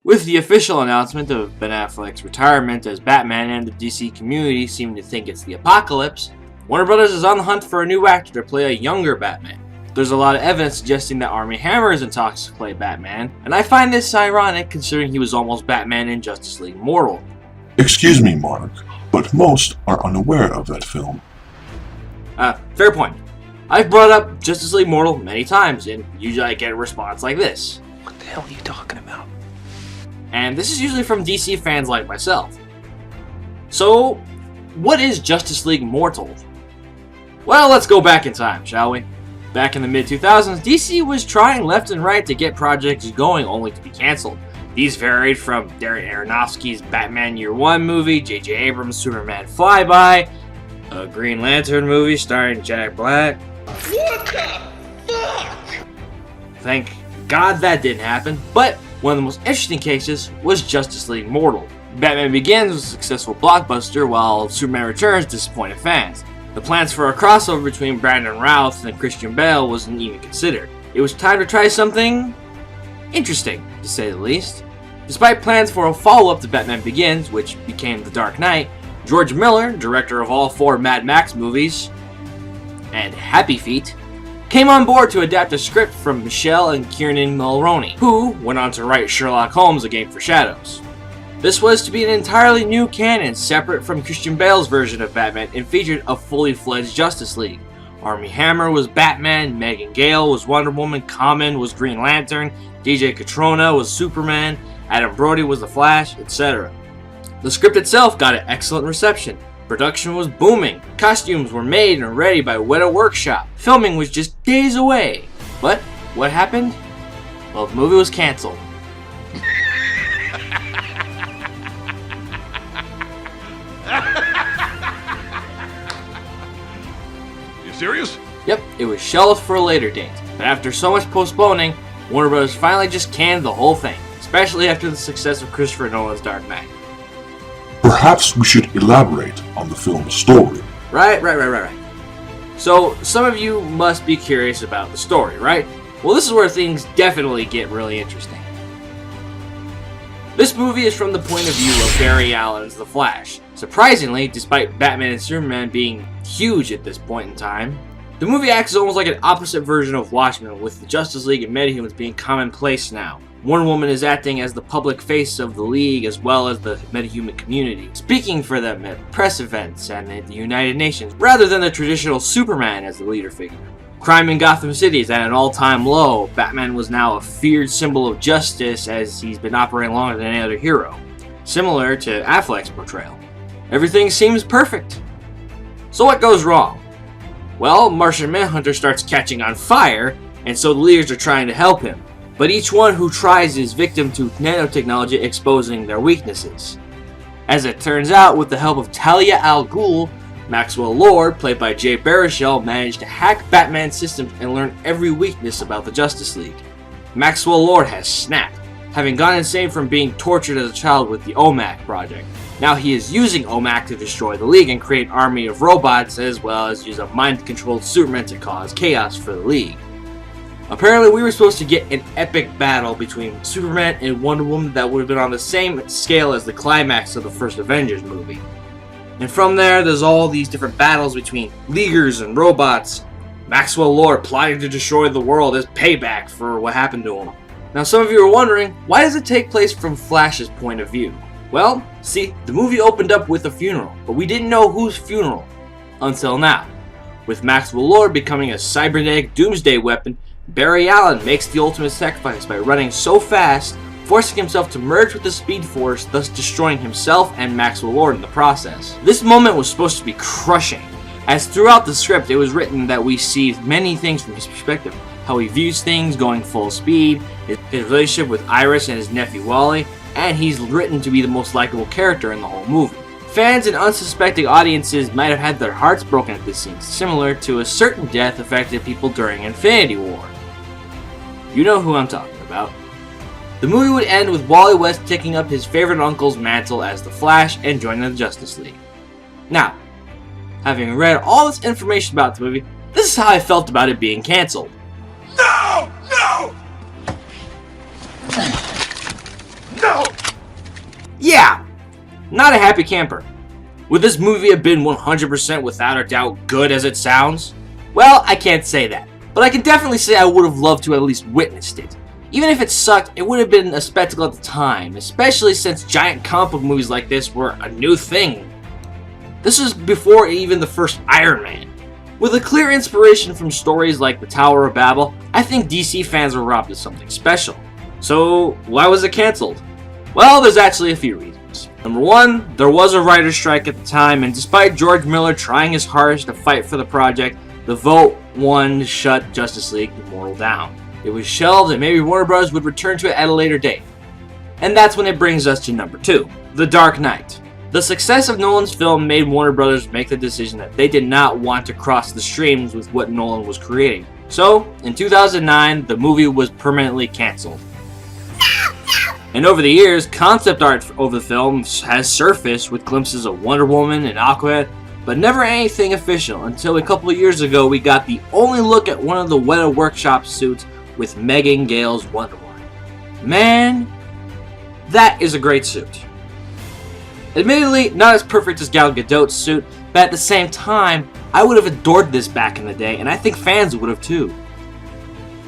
With the official announcement of Ben Affleck's retirement as Batman and the DC community seem to think it's the apocalypse, Warner Brothers is on the hunt for a new actor to play a younger Batman. There's a lot of evidence suggesting that Armie Hammer is in talks to play Batman, and I find this ironic considering he was almost Batman in Justice League Immortal. Excuse me, Mark, but most are unaware of that film. Fair point. I've brought up Justice League Immortal many times, and usually I get a response like this. What the hell are you talking about? And this is usually from DC fans like myself. So, what is Justice League Immortal? Well, let's go back in time, shall we? Back in the mid-2000s, DC was trying left and right to get projects going only to be cancelled. These varied from Darren Aronofsky's Batman Year One movie, J.J. Abrams' Superman Flyby, a Green Lantern movie starring Jack Black. What the fuck? Thank God that didn't happen, but one of the most interesting cases was Justice League Immortal. Batman Begins was a successful blockbuster, while Superman Returns disappointed fans. The plans for a crossover between Brandon Routh and Christian Bale wasn't even considered. It was time to try something interesting, to say the least. Despite plans for a follow-up to Batman Begins, which became The Dark Knight, George Miller, director of all 4 Mad Max movies, and Happy Feet, came on board to adapt a script from Michelle and Kieran Mulroney, who went on to write Sherlock Holmes: A Game for Shadows. This was to be an entirely new canon, separate from Christian Bale's version of Batman, and featured a fully fledged Justice League. Armie Hammer was Batman, Megan Gale was Wonder Woman, Common was Green Lantern, DJ Catrona was Superman, Adam Brody was The Flash, etc. The script itself got an excellent reception. Production was booming. Costumes were made and ready by Weta Workshop. Filming was just days away. But what happened? Well, the movie was cancelled. You serious? Yep, it was shelved for a later date. But after so much postponing, Warner Bros. Finally just canned the whole thing, especially after the success of Christopher Nolan's Dark Knight. Perhaps we should elaborate on the film's story. Right. So, some of you must be curious about the story, right? Well, this is where things definitely get really interesting. This movie is from the point of view of Barry Allen's The Flash. Surprisingly, despite Batman and Superman being huge at this point in time, the movie acts as almost like an opposite version of Watchmen, with the Justice League and metahumans being commonplace now. Wonder Woman is acting as the public face of the League as well as the metahuman community, speaking for them at press events and at the United Nations, rather than the traditional Superman as the leader figure. Crime in Gotham City is at an all-time low. Batman was now a feared symbol of justice as he's been operating longer than any other hero, similar to Affleck's portrayal. Everything seems perfect. So what goes wrong? Well, Martian Manhunter starts catching on fire, and so the leaders are trying to help him. But each one who tries is victim to nanotechnology exposing their weaknesses. As it turns out, with the help of Talia al Ghul, Maxwell Lord, played by Jay Baruchel, managed to hack Batman's systems and learn every weakness about the Justice League. Maxwell Lord has snapped, having gone insane from being tortured as a child with the OMAC project. Now he is using OMAC to destroy the League and create an army of robots, as well as use a mind-controlled Superman to cause chaos for the League. Apparently we were supposed to get an epic battle between Superman and Wonder Woman that would have been on the same scale as the climax of the first Avengers movie. And from there, there's all these different battles between Leaguers and robots. Maxwell Lord plotting to destroy the world as payback for what happened to him. Now some of you are wondering, why does it take place from Flash's point of view? Well, see, the movie opened up with a funeral, but we didn't know whose funeral until now. With Maxwell Lord becoming a cybernetic doomsday weapon, Barry Allen makes the ultimate sacrifice by running so fast, forcing himself to merge with the Speed Force, thus destroying himself and Maxwell Lord in the process. This moment was supposed to be crushing, as throughout the script it was written that we see many things from his perspective, how he views things going full speed, his relationship with Iris and his nephew Wally, and he's written to be the most likable character in the whole movie. Fans and unsuspecting audiences might have had their hearts broken at this scene, similar to a certain death affected people during Infinity War. You know who I'm talking about. The movie would end with Wally West taking up his favorite uncle's mantle as the Flash and joining the Justice League. Now, having read all this information about the movie, this is how I felt about it being cancelled. No! No! No! Not a happy camper. Would this movie have been 100% without a doubt good as it sounds? Well, I can't say that, but I can definitely say I would have loved to at least witnessed it. Even if it sucked, it would have been a spectacle at the time, especially since giant comic book movies like this were a new thing. This was before even the first Iron Man. With a clear inspiration from stories like the Tower of Babel, I think DC fans were robbed of something special. So, why was it cancelled? Well, there's actually a few reasons. Number one, there was a writer's strike at the time, and despite George Miller trying his hardest to fight for the project, the vote won to shut Justice League Immortal down. It was shelved and maybe Warner Bros. Would return to it at a later date. And that's when it brings us to number 2, The Dark Knight. The success of Nolan's film made Warner Bros. Make the decision that they did not want to cross the streams with what Nolan was creating. So, in 2009, the movie was permanently cancelled. And over the years, concept art of the film has surfaced with glimpses of Wonder Woman and Aquaman, but never anything official until a couple of years ago we got the only look at one of the Weta Workshop suits with Megan Gale's Wonder Woman. Man, that is a great suit. Admittedly, not as perfect as Gal Gadot's suit, but at the same time, I would have adored this back in the day, and I think fans would have too.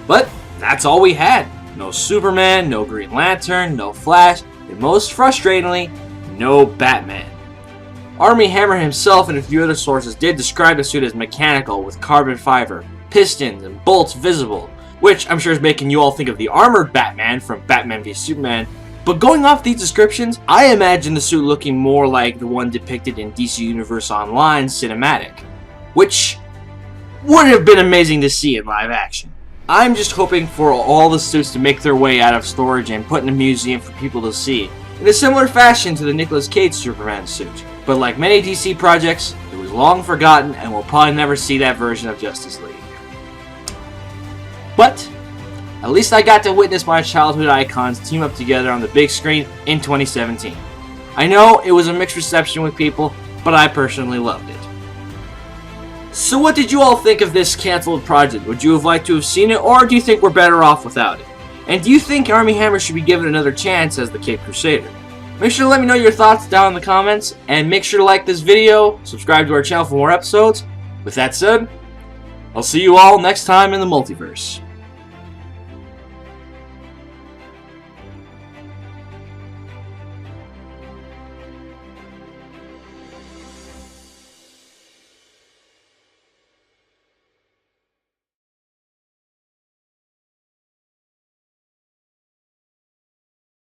But that's all we had. No Superman, no Green Lantern, no Flash, and most frustratingly, no Batman. Armie Hammer himself and a few other sources did describe the suit as mechanical with carbon fiber, pistons, and bolts visible, which I'm sure is making you all think of the armored Batman from Batman v Superman. But going off these descriptions, I imagine the suit looking more like the one depicted in DC Universe Online cinematic, which would have been amazing to see in live action. I'm just hoping for all the suits to make their way out of storage and put in a museum for people to see, in a similar fashion to the Nicolas Cage Superman suit. But like many DC projects, it was long forgotten and we'll probably never see that version of Justice League. But at least I got to witness my childhood icons team up together on the big screen in 2017. I know it was a mixed reception with people, but I personally loved it. So what did you all think of this cancelled project? Would you have liked to have seen it, or do you think we're better off without it? And do you think Armie Hammer should be given another chance as the Cape Crusader? Make sure to let me know your thoughts down in the comments, and make sure to like this video, subscribe to our channel for more episodes. With that said, I'll see you all next time in the multiverse.